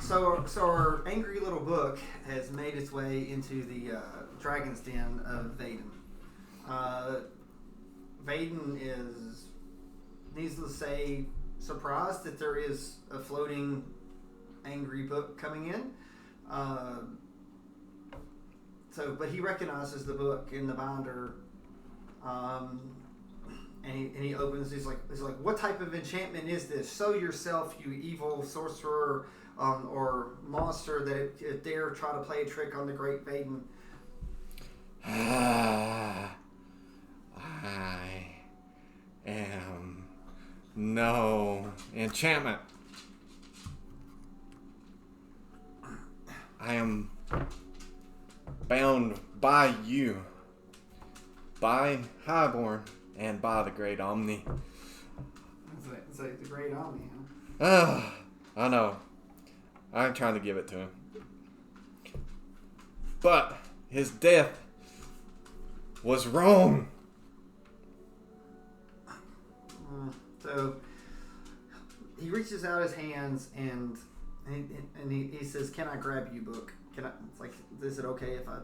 So our angry little book has made its way into the Dragon's Den of Vaden. Vaden is, needless to say, surprised that there is a floating angry book coming in. But he recognizes the book in the binder, and he opens. He's like, what type of enchantment is this? Show yourself, you evil sorcerer or monster that dare try to play a trick on the great Vaden. I am no enchantment. I am bound by you, by Highborn, and by the Great Omni. It's like the Great Omni, huh? I know. I'm trying to give it to him. But his death was wrong. So he reaches out his hands and he says, "Can I grab you, book? Can I?" It's like, is it okay if I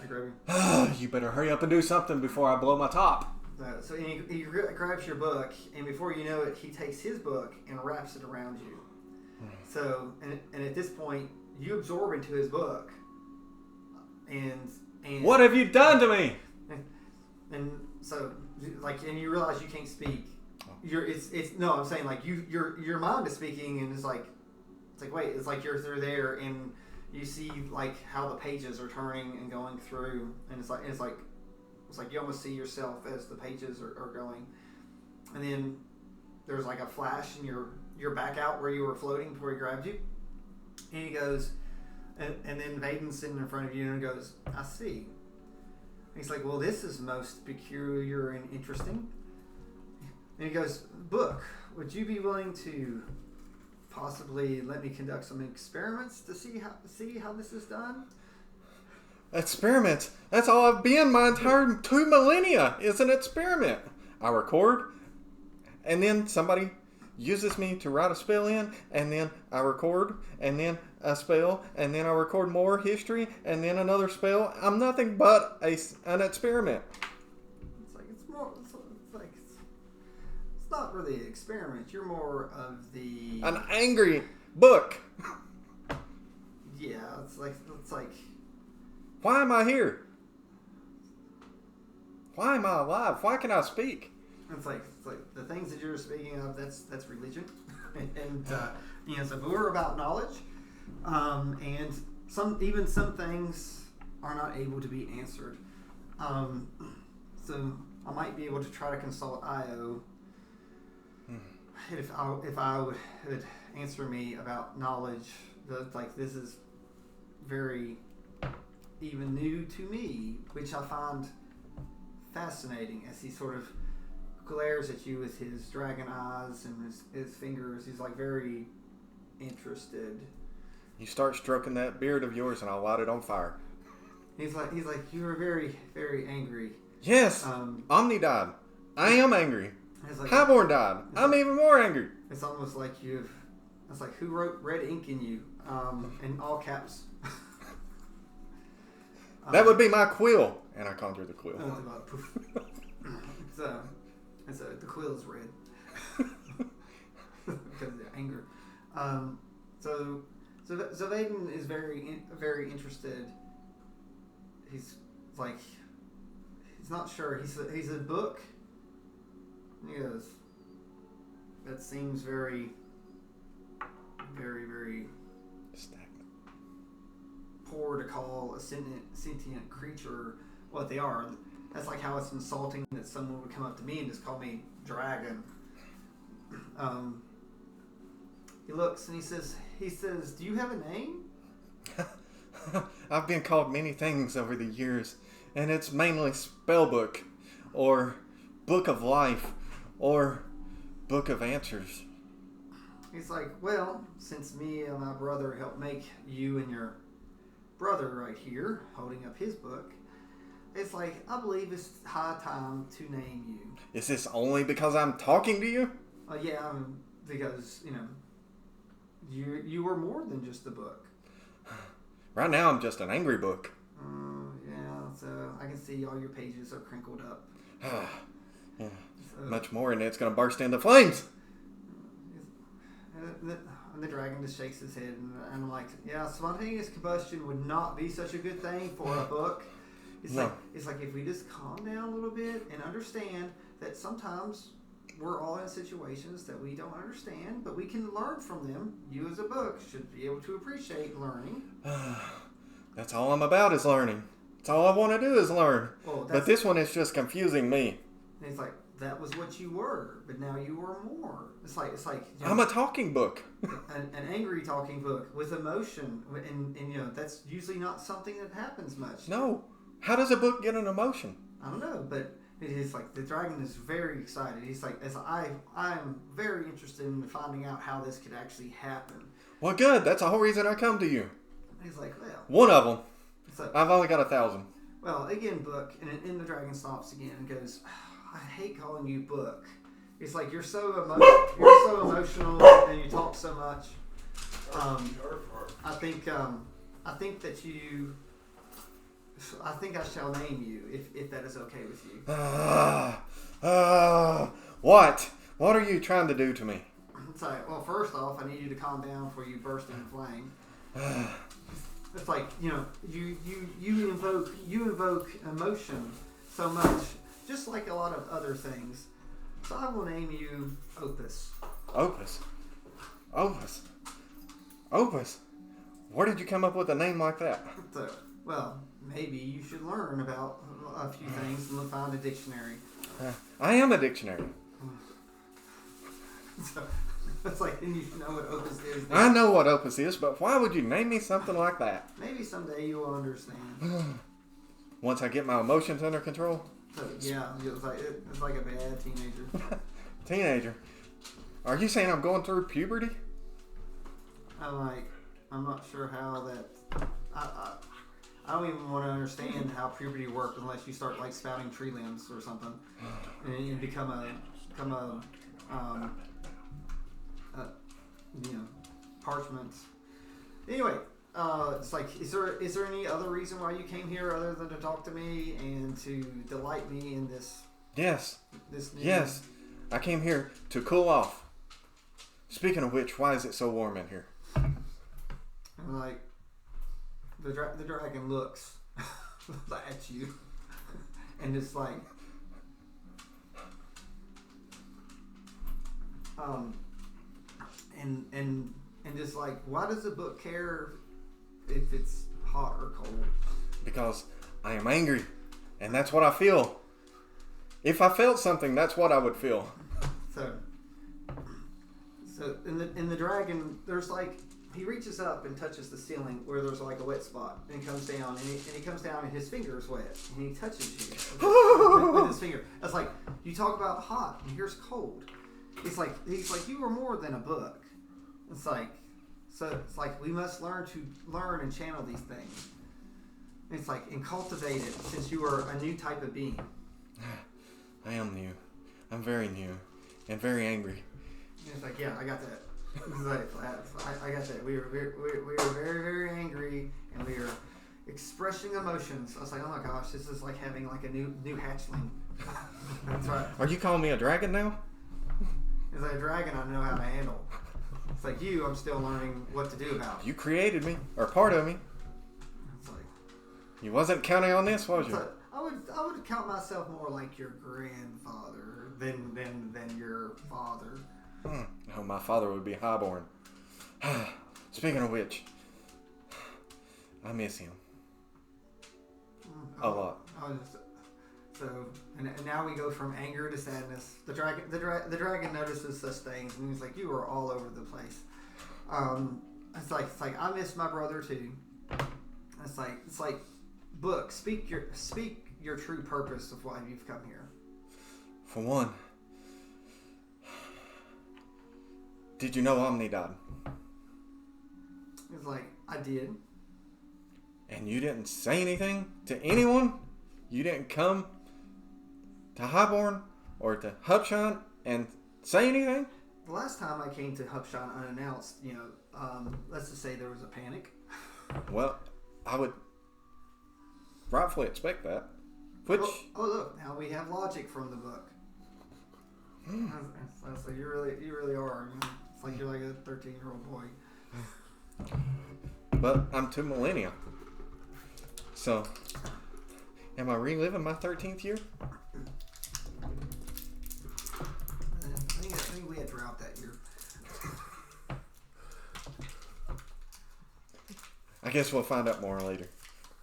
grab you? You better hurry up and do something before I blow my top. So he grabs your book, and before you know it, he takes his book and wraps it around you. So and at this point, you absorb into his book. And what have you done to me? And so and you realize you can't speak. I'm saying like your mind is speaking, and it's like wait, it's like you're through there, and you see like how the pages are turning and going through, and it's like you almost see yourself as the pages are going, and then there's like a flash, and you're back out where you were floating before he grabbed you, and he goes, and then Vaden's sitting in front of you and goes, "I see." And he's like, "Well, this is most peculiar and interesting." And he goes, "Book, would you be willing to possibly let me conduct some experiments to see how this is done?" Experiments? That's all I've been my entire 2 millennia is an experiment. I record, and then somebody uses me to write a spell in, and then I record, and then a spell, and then I record more history, and then another spell. I'm nothing but an experiment. It's not really an experiment. You're more of an angry book. Yeah, it's like. Why am I here? Why am I alive? Why can I speak? It's like the things that you're speaking of. That's religion, and so we're about knowledge, and some things are not able to be answered. So I might be able to try to consult Io. If I would answer me about knowledge, this is very even new to me, which I find fascinating as he sort of glares at you with his dragon eyes and his fingers. He's like very interested. You start stroking that beard of yours and I'll light it on fire. He's like you were very, very angry. Yes, Omni died. I am angry. Like, Highborn died. I'm even more angry. It's almost like it's like, who wrote red ink in you? In all caps. That would be my quill. And I conjure the quill. So the quill is red. Because of the anger. So Vaden is very, very interested. He's not sure. He's a book. He goes, that seems very, very, very stagnant. Poor to call a sentient creature what they are. That's like how it's insulting that someone would come up to me and just call me dragon. He looks and he says, "Do you have a name?" I've been called many things over the years, and it's mainly spellbook, or book of life, or book of answers. He's like, "Well, since me and my brother helped make you and your brother right here, holding up his book, it's like, I believe it's high time to name you." Is this only because I'm talking to you? Yeah, because, you were more than just a book. Right now, I'm just an angry book. Yeah, so I can see all your pages are crinkled up. Yeah. So, much more, and it's going to burst into flames. And the dragon just shakes his head, and I'm like, yeah, spontaneous combustion would not be such a good thing for a book. It's like if we just calm down a little bit and understand that sometimes we're all in situations that we don't understand, but we can learn from them. You as a book should be able to appreciate learning. That's all I'm about is learning. That's all I want to do is learn. But this one is just confusing me. And it's like, that was what you were, but now you are more. It's like you know, I'm a talking book. an angry talking book with emotion, and that's usually not something that happens much. No. How does a book get an emotion? I don't know, but it is like the dragon is very excited. He's like, I'm very interested in finding out how this could actually happen. Well, good. That's the whole reason I come to you. He's like, well, one of them. So, I've only got 1,000. Well, again, book, and the dragon stops again and goes, I hate calling you book. It's like you're so emotional and you talk so much. I think I shall name you if that is okay with you. What? What are you trying to do to me? It's like, well, first off, I need you to calm down before you burst into flame. It's like, you invoke emotion so much, just like a lot of other things. So I will name you Opus. Opus? Opus? Opus? Where did you come up with a name like that? So, well, maybe you should learn about a few things and find a dictionary. I am a dictionary. So, it's like, then you should know what Opus is. I know what Opus is, but why would you name me something like that? Maybe someday you will understand. Once I get my emotions under control? So, yeah, it's like a bad teenager. Teenager? Are you saying I'm going through puberty? I'm not sure how that... I don't even want to understand how puberty works unless you start like spouting tree limbs or something, and you become a parchment. Anyway, it's like, is there any other reason why you came here other than to talk to me and to delight me in this? Yes. This new... Yes, I came here to cool off. Speaking of which, why is it so warm in here? And like, the dragon looks at you, and it's like, and just like, why does a book care if it's hot or cold? Because I am angry, and that's what I feel. If I felt something, that's what I would feel. So in the dragon, there's like, he reaches up and touches the ceiling where there's like a wet spot, and comes down, and he comes down, and his finger is wet, and he touches you with his finger. It's like, you talk about hot, and here's cold. He's like, you are more than a book. It's like, we must learn and channel these things. And it's like, and cultivate it, since you are a new type of being. I am new. I'm very new, and very angry. And it's like, yeah, I got that. I got that. We are very, very angry, and we are expressing emotions. I was like, oh my gosh, this is like having like a new hatchling. That's right. Are you calling me a dragon now? It's like a dragon I know how to handle. It's like you, I'm still learning what to do about. You created me, or part of me. It's like, you wasn't counting on this, was you? Like, I would count myself more like your grandfather than your father. Oh, my father would be highborn. Speaking of which, I miss him a lot. And now we go from anger to sadness. The dragon notices such things, and he's like, "You are all over the place." It's like I miss my brother too. It's like, book, speak your true purpose of why you've come here. For one, did you know Omni died? It's like, I did. And you didn't say anything to anyone? You didn't come to Highborn or to Hupshine and say anything? The last time I came to Hupshine unannounced, let's just say there was a panic. Well, I would rightfully expect that. Which? Oh look, now we have logic from the book. So you really are. It's like you're like a 13-year-old boy. But I'm 2 millennia. So, am I reliving my 13th year? I think we had drought that year. I guess we'll find out more later.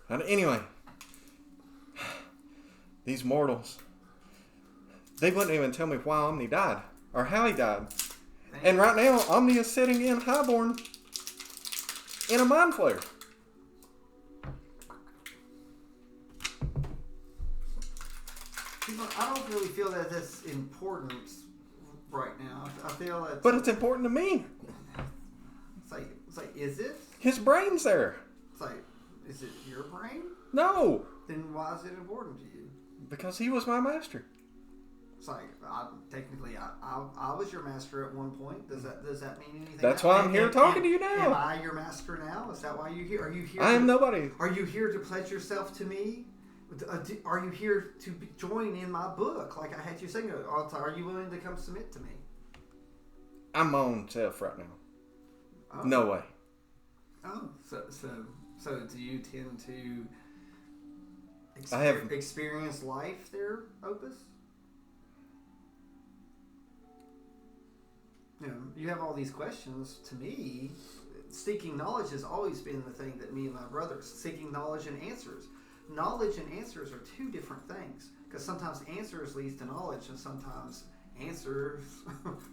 And anyway, these mortals, they wouldn't even tell me why Omni died or how he died. And right now, Omni is sitting in Highborn in a mind flare. I don't really feel that that's important right now. I feel that. But it's important to me. It's like, is it? His brain's there. It's like, is it your brain? No. Then why is it important to you? Because he was my master. It's like, technically, I was your master at one point. Does that mean anything? That's why I'm here talking to you now. Am I your master now? Is that why you're here? Are you here? I am nobody. Are you here to pledge yourself to me? Are you here to join in my book? Like I had you saying, are you willing to come submit to me? I'm my own self right now. Oh. No way. Oh, so do you tend to experience life there, Opus? You know, you have all these questions. To me, seeking knowledge has always been the thing that me and my brothers, seeking knowledge and answers. Knowledge and answers are two different things, because sometimes answers leads to knowledge, and sometimes answers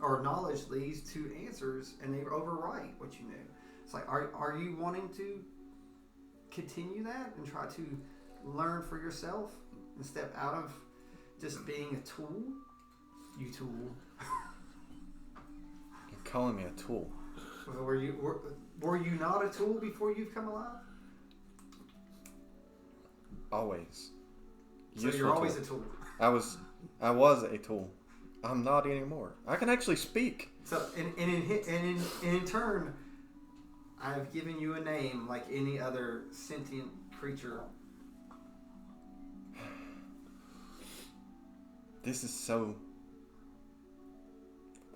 or knowledge leads to answers, and they overwrite what you knew. It's like, are you wanting to continue that and try to learn for yourself and step out of just being a tool? You tool. You're calling me a tool. Well, were you not a tool before you've come alive? Always. So you're always a tool. I was a tool. I'm not anymore. I can actually speak. So and in turn, I've given you a name like any other sentient creature. This is so.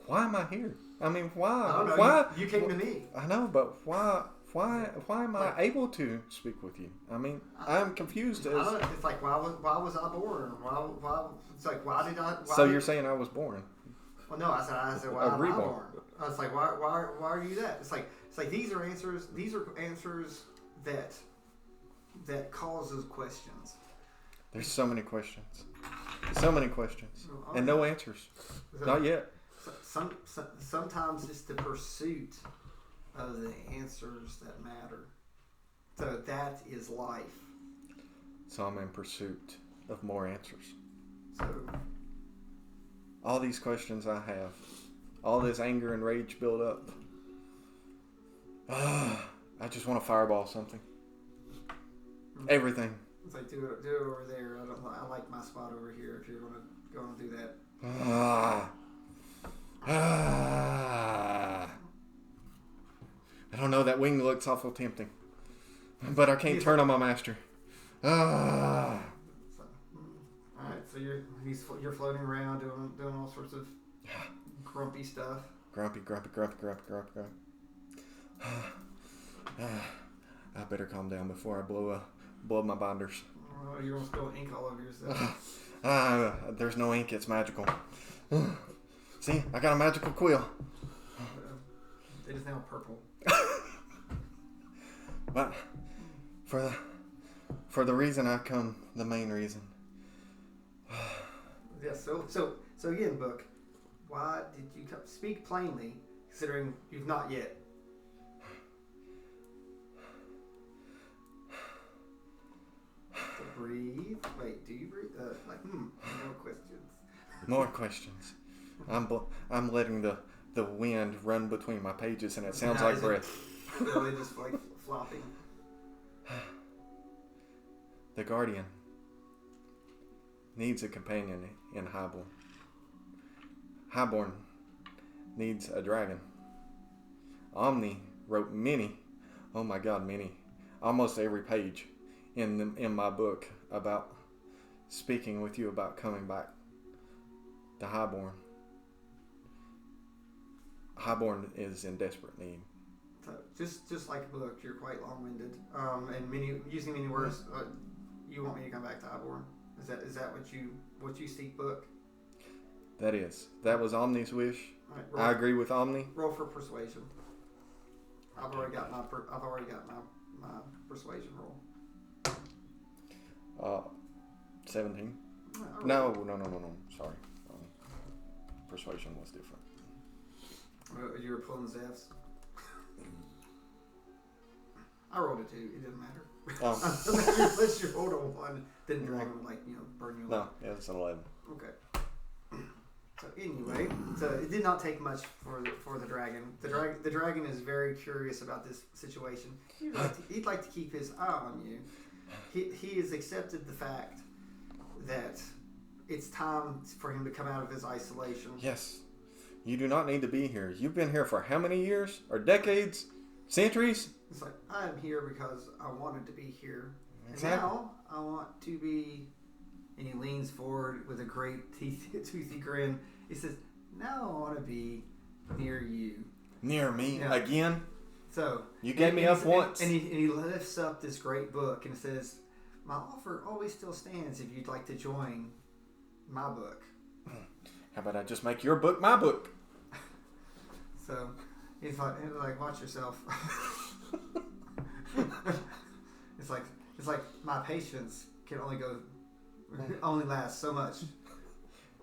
Why am I here? I mean, why? I don't know. Why you came to me. I know, but why? Why am I able to speak with you? I mean, I'm confused. It's like why was I born? Why? It's like why did I? So you're saying I was born? Well, no, I said why am I born? I was like why are you that? It's like these are answers. These are answers that causes questions. There's so many questions. So many questions and no answers. Not yet. Sometimes it's the pursuit of the answers that matter. So that is life. So I'm in pursuit of more answers. So all these questions I have, all this anger and rage build up. I just want to fireball something. Everything. It's like do it over there. I like my spot over here. If you're gonna go and do that. I don't know. That wing looks awful tempting, but I can't turn on my master. So, all right. So you're floating around doing all sorts of grumpy stuff. Grumpy. I better calm down before I blow up my binders. Oh, you're gonna spill ink all over yourself. There's no ink. It's magical. See, I got a magical quill. It is now purple. But for the reason I come, the main reason. Yes. So again, book. Why did you come? Speak plainly, considering you've not yet. So breathe. Wait. Do you breathe? More questions. More questions. I'm letting the wind run between my pages, and it sounds like breath. Really, just like flopping. The Guardian needs a companion in Highborn. Highborn needs a dragon. Omni wrote many, oh my God, many, almost every page in my book about speaking with you about coming back to Highborn. Highborn is in desperate need. So just like a book, you're quite long-winded, and using many words. You want me to come back to Highborn? Is that what you seek, book? That was Omni's wish. Right, I agree with Omni. Roll for persuasion. I've already got my persuasion roll. 17. No. Sorry. Persuasion was different. You were pulling Zevs. I rolled a 2. It didn't matter. Oh. Unless you rolled a 1, then the dragon would burn you alive. No, it's an 11. Okay. So anyway, it did not take much for the dragon. The dragon is very curious about this situation. He'd like to keep his eye on you. He has accepted the fact that it's time for him to come out of his isolation. Yes. You do not need to be here. You've been here for how many years? Or decades? Centuries? It's like, I am here because I wanted to be here. Exactly. And now I want to be... And he leans forward with a great toothy grin. He says, now I want to be near you. Near me? Yeah. Again? So you gave me up once. And he lifts up this great book and says, my offer always still stands if you'd like to join my book. How about I just make your book my book? So he's like, watch yourself. It's like my patience can only last so much.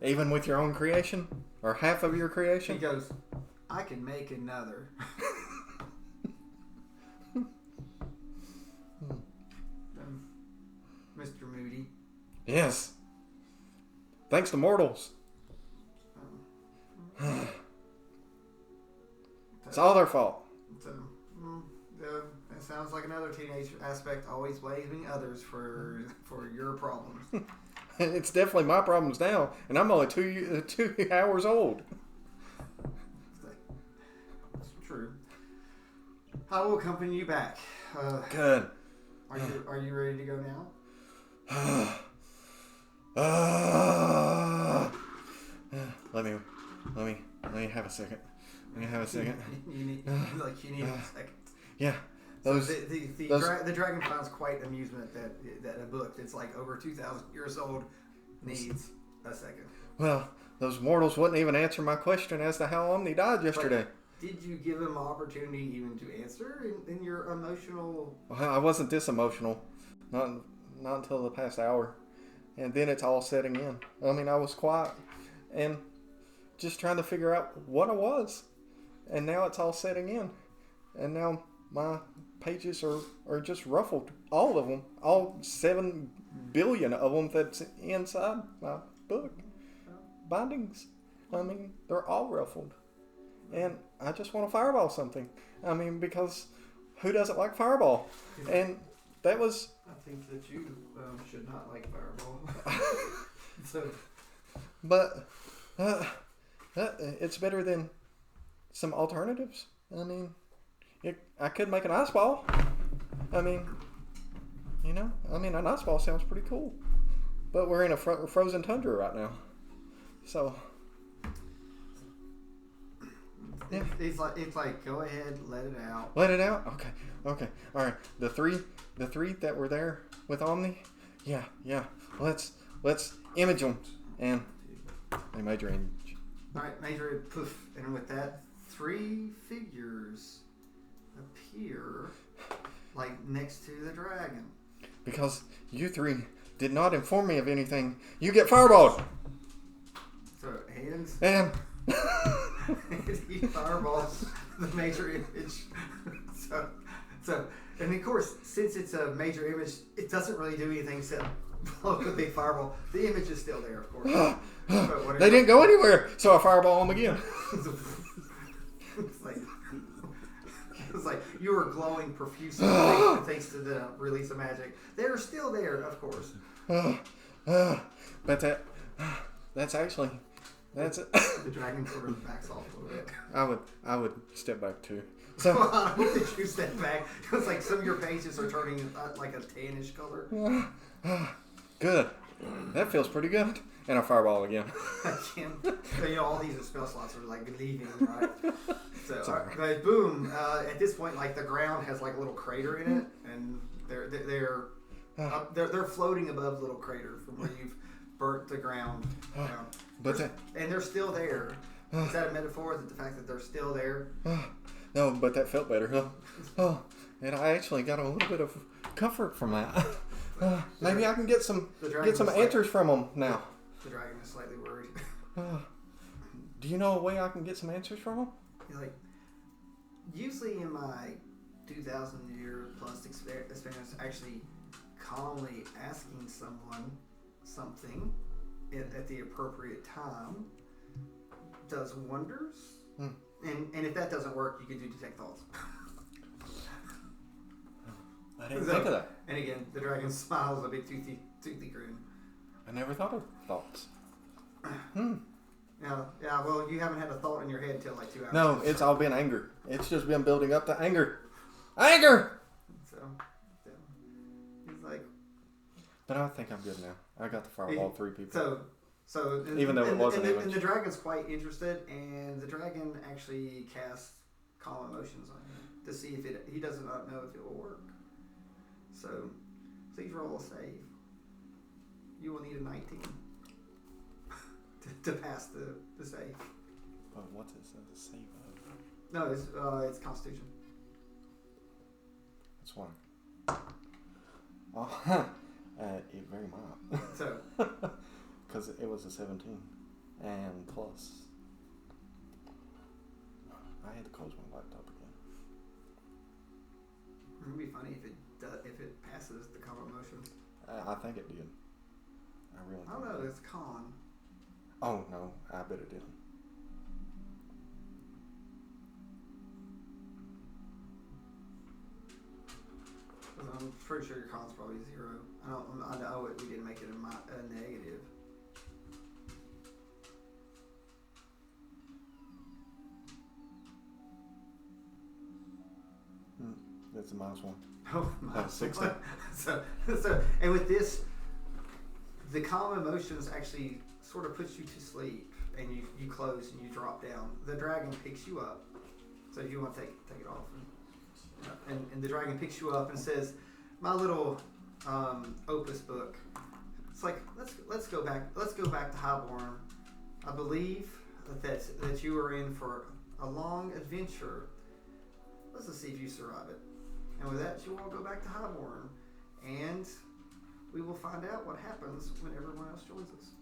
Even with your own creation? Or half of your creation? He goes, I can make another. Mr. Moody. Yes. Thanks to mortals. It's all their fault. It sounds like another teenage aspect, always blaming others for your problems. It's definitely my problems now, and I'm only 2 hours old. That's true. I will accompany you back. Good. Are you ready to go now? Let me have a second. You need a second. Yeah. The dragon finds quite amusement that a book that's like over 2,000 years old needs a second. Well, those mortals wouldn't even answer my question as to how Omni died yesterday. But did you give him an opportunity even to answer in your emotional... Well, I wasn't this emotional. Not until the past hour. And then it's all setting in. I mean, I was quiet and just trying to figure out what I was. And now it's all setting in. And now my pages are just ruffled. All of them. All 7 billion of them that's inside my book. Bindings. I mean, they're all ruffled. And I just want to fireball something. I mean, because who doesn't like fireball? And that was... I think that you should not like fireball. But it's better than some alternatives. I mean, I could make an ice ball. I mean, an ice ball sounds pretty cool. But we're in a frozen tundra right now. So... Yeah. It's like, go ahead, let it out. Let it out? Okay. All right. The three that were there with Omni? Yeah. Let's image them. And they made your image. All right, major poof. And with that, 3 figures appear like next to the dragon. Because you 3 did not inform me of anything. You get fireballed. So, hands. And... he fireballs the major image. So, and of course, since it's a major image, it doesn't really do anything except blow a big fireball. The image is still there, of course. They didn't go anywhere, so I fireball them again. It's like you were glowing profusely thanks to the release of magic. They're still there, of course. But that's actually... That's it. The dragon sort of backs off a little bit. I would step back too. So Well, I hope that you step back. It's like some of your pages are turning like a tannish color. good. That feels pretty good. And a fireball again. Again. So, you know, all these spell slots are like leaving, right? So, It's all right. but boom. At this point, like the ground has like a little crater in it, and they're floating above the little crater from where you've burnt the ground down. But And they're still there. Is that a metaphor? That the fact that they're still there? no, but that felt better. And I actually got a little bit of comfort from that. Maybe I can get some answers from them now. The dragon is slightly worried. Do you know a way I can get some answers from them? He's like, usually in my 2,000 year plus experience, actually calmly asking someone something at the appropriate time does wonders. And if that doesn't work, you can do detect thoughts. I didn't think of that. And again, the dragon smiles a big toothy grin. I never thought of thoughts. Yeah, well, you haven't had a thought in your head until like 2 hours. No, it's all been anger. It's just been building up to anger. Anger! So he's like... But I think I'm good now. I got the fireball 3 people. So even though it wasn't even. And the dragon's quite interested, and the dragon actually casts calm emotions on him to see if he doesn't know if it will work. So please roll a save. You will need a 19 to pass the save. But what is the save of? No, it's Constitution. That's one. Oh, it very mild. So. Because it was a 17. And plus. I had to close my laptop again. It would be funny if it passes the calm emotions. I think it did. I don't know, it's con. Oh, no. I bet it didn't. I'm pretty sure your con's probably 0. I know we didn't make it a negative. That's a -1. Oh, -16. So, and with this, the calm emotions actually sort of puts you to sleep, and you close and you drop down. The dragon picks you up. So if you want to take it off, and the dragon picks you up and says, "My little opus book. It's like let's go back to Highborn. I believe that you are in for a long adventure. Let's just see if you survive it. And with that, you all go back to Highborn, and we will find out what happens when everyone else joins us."